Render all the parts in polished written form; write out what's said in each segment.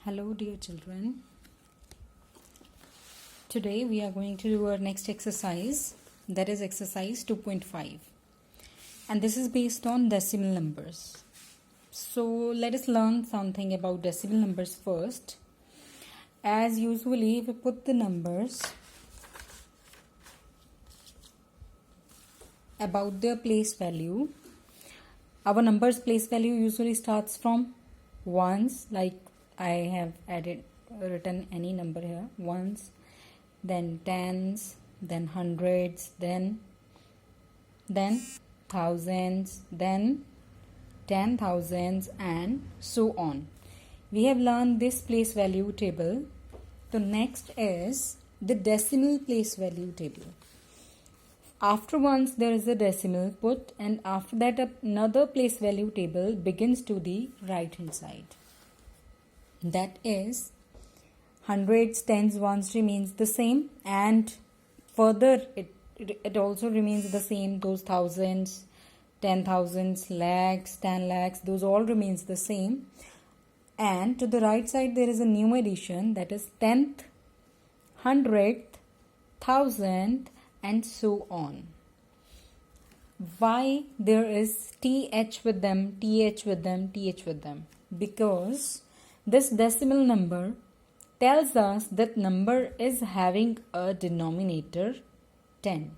Hello dear children. Today we are going to do our next exercise, that is exercise 2.5, and this is based on decimal numbers. So let us learn something about decimal numbers first. As usually we put the numbers about their place value. Our numbers place value usually starts from ones, like I have written any number here, ones, then tens, then hundreds, then thousands, then 10,000s, and so on. We have learned this place value table. So next is the decimal place value table. After ones there is a decimal put, and after that another place value table begins to the right hand side. That is hundreds, tens, ones remains the same, and further it also remains the same. Those thousands, 10,000s, lakhs, 10 lakhs, those all remains the same. And to the right side there is a new addition, that is 10th, 100th, 1000th, and so on. Why there is th with them, th with them, th with them? Because this decimal number tells us that number is having a denominator 10.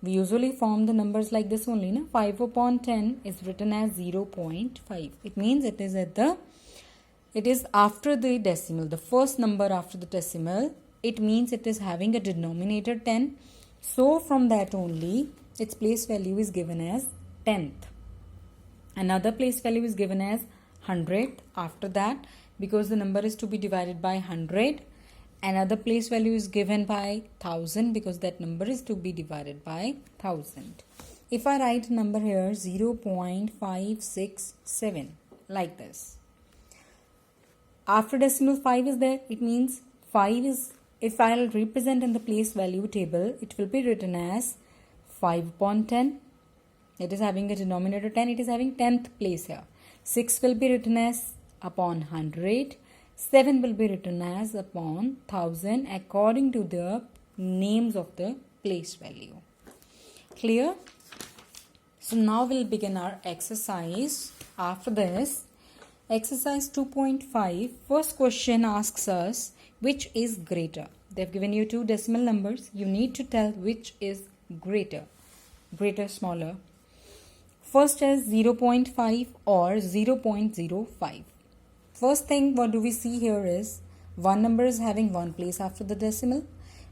We usually form the numbers like this only. 5 upon 10 is written as 0.5. It means it is after the decimal, the first number after the decimal. It means it is having a denominator 10. So from that only its place value is given as 10th. Another place value is given as 100 after that, because the number is to be divided by 100. Another place value is given by 1000 because that number is to be divided by 1000. If I write a number here 0.567 like this, after decimal 5 is there, it means 5 is, if I'll represent in the place value table, it will be written as 5 upon 10. It is having a denominator 10, it is having 10th place here. 6 will be written as upon 100. 7 will be written as upon 1000 according to the names of the place value. Clear? So now we'll begin our exercise. After this, exercise 2.5, first question asks us which is greater. They've given you two decimal numbers. You need to tell which is greater. Greater, smaller. First is 0.5 or 0.05. First thing what do we see here is one number is having one place after the decimal.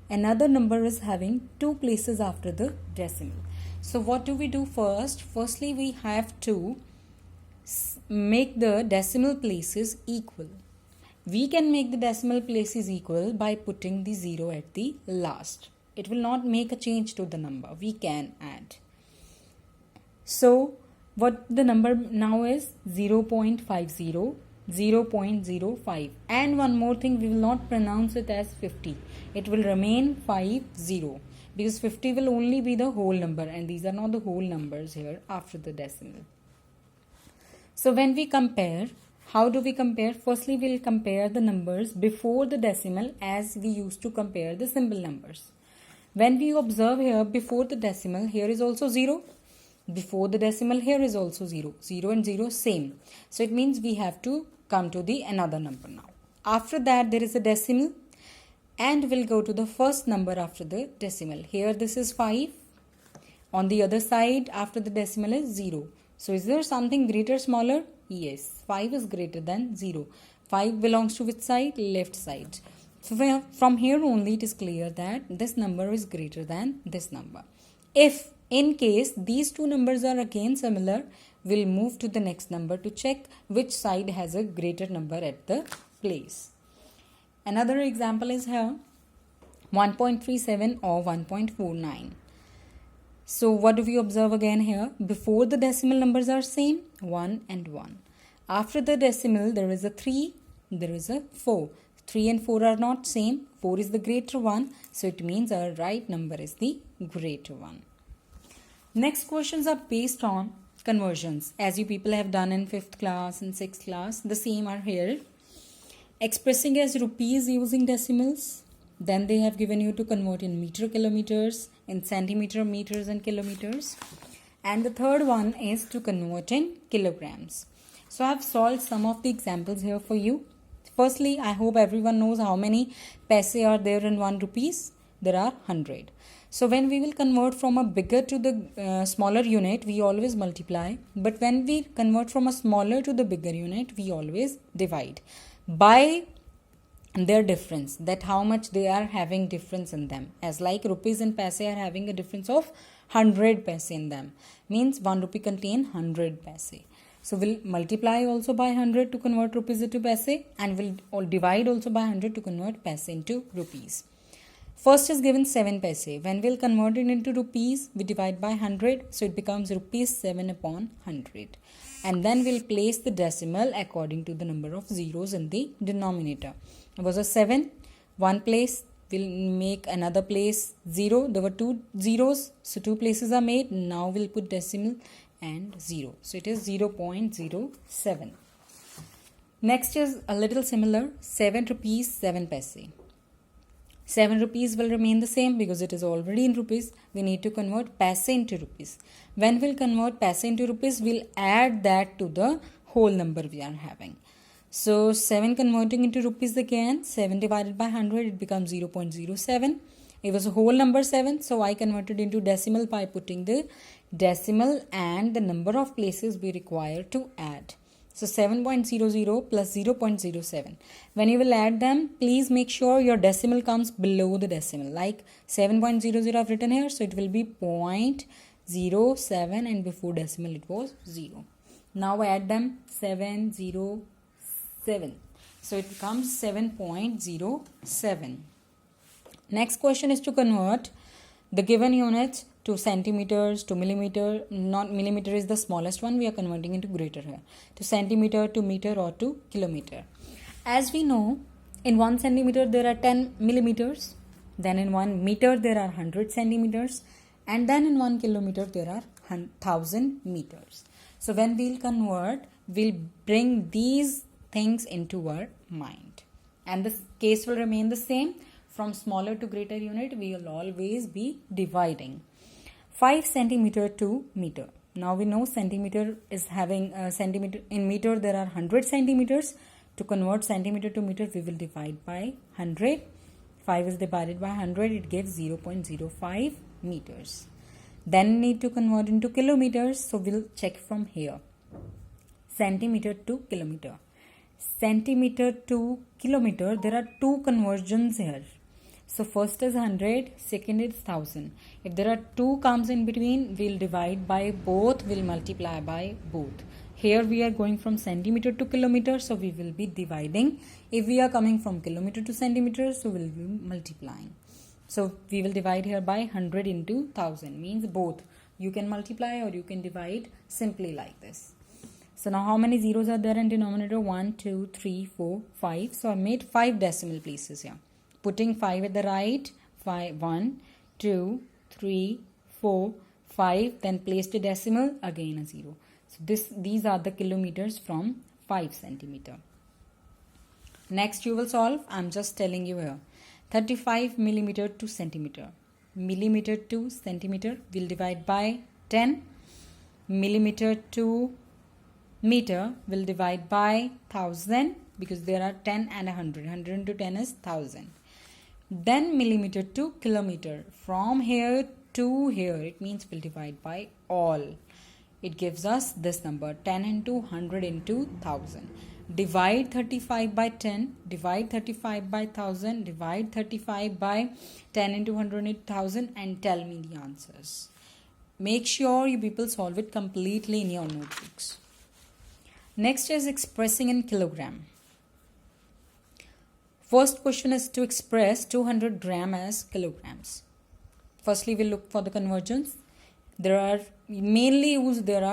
Another number is having two places after the decimal. So what do we do first? Firstly, we have to make the decimal places equal. We can make the decimal places equal by putting the 0 at the last. It will not make a change to the number. We can add. So what the number now is 0.50, 0.05, and one more thing, we will not pronounce it as 50. It will remain 50 because 50 will only be the whole number, and these are not the whole numbers here after the decimal. So when we compare, how do we compare? Firstly, we will compare the numbers before the decimal as we used to compare the symbol numbers. When we observe here, before the decimal, here is also 0. Before the decimal, here is also 0. 0 and 0 same. So it means we have to come to the another number now. After that, there is a decimal, and we'll go to the first number after the decimal. Here this is 5. On the other side, after the decimal is 0. So is there something greater, smaller? Yes, 5 is greater than 0. 5 belongs to which side? Left side. So from here only it is clear that this number is greater than this number. If in case these two numbers are again similar, we'll move to the next number to check which side has a greater number at the place. Another example is here 1.37 or 1.49. So what do we observe again here? Before the decimal numbers are same, 1 and 1. After the decimal there is a 3, there is a 4. 3 and 4 are not same. 4 is the greater one. So it means our right number is the greater one. Next questions are based on conversions, as you people have done in 5th class and 6th class. The same are here. Expressing as rupees using decimals. Then they have given you to convert in meter, kilometers, in centimeter, meters and kilometers. And the third one is to convert in kilograms. So I have solved some of the examples here for you. Firstly, I hope everyone knows how many paise are there in 1 rupees. There are 100. So when we will convert from a bigger to the smaller unit, we always multiply. But when we convert from a smaller to the bigger unit, we always divide by their difference, that how much they are having difference in them. As like rupees and paise are having a difference of 100 paise in them. Means 1 rupee contain 100 paise. So we'll multiply also by 100 to convert rupees into paise, and we'll divide also by 100 to convert paise into rupees. First is given 7 paise. When we'll convert it into rupees, we divide by 100. So it becomes rupees 7 upon 100. And then we'll place the decimal according to the number of zeros in the denominator. It was a 7. One place, we'll make another place 0. There were 2 zeros. So 2 places are made. Now we'll put decimal and 0. So it is 0.07. Next is a little similar. 7 rupees, 7 paise. 7 rupees will remain the same because it is already in rupees. We need to convert paise into rupees. When we'll convert paise into rupees, we'll add that to the whole number we are having. So 7 converting into rupees again, 7 divided by 100, it becomes 0.07. It was a whole number 7, so I converted into decimal by putting the decimal and the number of places we require to add. So 7.00 plus 0.07. When you will add them, please make sure your decimal comes below the decimal. Like 7.00 I've written here, so it will be 0.07 and before decimal it was 0. Now add them, 707. So it becomes 7.07. Next question is to convert the given units to centimeters, to millimeter. Not millimeter is the smallest one. We are converting into greater here. To centimeter, to meter or to kilometer. As we know, in 1 centimeter there are 10 millimeters. Then in 1 meter there are 100 centimeters. And then in 1 kilometer there are 1000 meters. So when we'll convert, we'll bring these things into our mind. And the case will remain the same. From smaller to greater unit, we will always be dividing. 5 centimeter to meter. Now we know centimeter is having centimeter. In meter there are 100 centimeters. To convert centimeter to meter, we will divide by 100. 5 is divided by 100. It gives 0.05 meters. Then need to convert into kilometers. So we'll check from here. Centimeter to kilometer. Centimeter to kilometer, there are 2 conversions here. So first is 100, second is 1000. If there are 2 comes in between, we'll divide by both, we'll multiply by both. Here we are going from centimeter to kilometer, so we will be dividing. If we are coming from kilometer to centimeter, so we'll be multiplying. So we will divide here by 100 into 1000, means both. You can multiply or you can divide simply like this. So now how many zeros are there in denominator? 1, 2, 3, 4, 5. So I made 5 decimal places here. Putting 5 at the right, 5, 1, 2, 3, 4, 5, then placed a decimal, again a 0. So these are the kilometers from 5 centimeter. Next you will solve, I'm just telling you here. 35 millimeter to centimeter. Millimeter to centimeter, we'll divide by 10. Millimeter to meter, we'll divide by 1000 because there are 10 and 100. 100 into 10 is 1000. Then millimeter to kilometer. From here to here, it means we'll divide by all. It gives us this number, 10 into 100 into 1000. Divide 35 by 10, divide 35 by 1000, divide 35 by 10 into 100 into 1000 and tell me the answers. Make sure you people solve it completely in your notebooks. Next is expressing in kilogram. First question is to express 200 gram as kilograms. Firstly, we'll look for the conversions. There are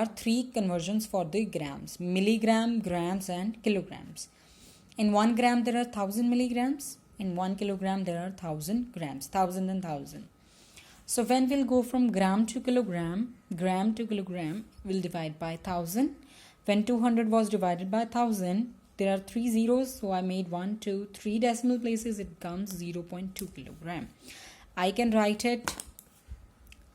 3 conversions for the grams: milligram, grams and kilograms. In 1 gram there are 1000 milligrams. In 1 kilogram there are 1000 grams, 1000 and 1000. So when we'll go from gram to kilogram, we'll divide by 1000. When 200 was divided by 1000, there are 3 zeros, so I made 1, 2, 3 decimal places. It comes 0.2 kilogram. I can write it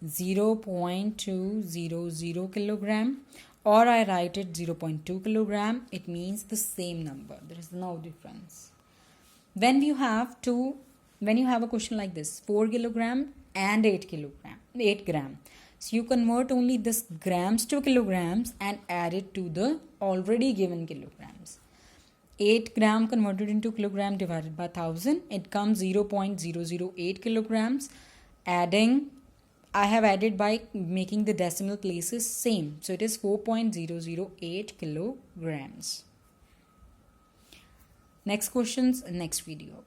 0.200 kilogram, or I write it 0.2 kilogram. It means the same number. There is no difference. When you have a question like this, 4 kilogram and 8 gram. So you convert only this grams to kilograms and add it to the already given kilograms. 8 gram converted into kilogram divided by 1000, it comes 0.008 kilograms. I have added by making the decimal places same. So it is 4.008 kilograms. Next questions, next video.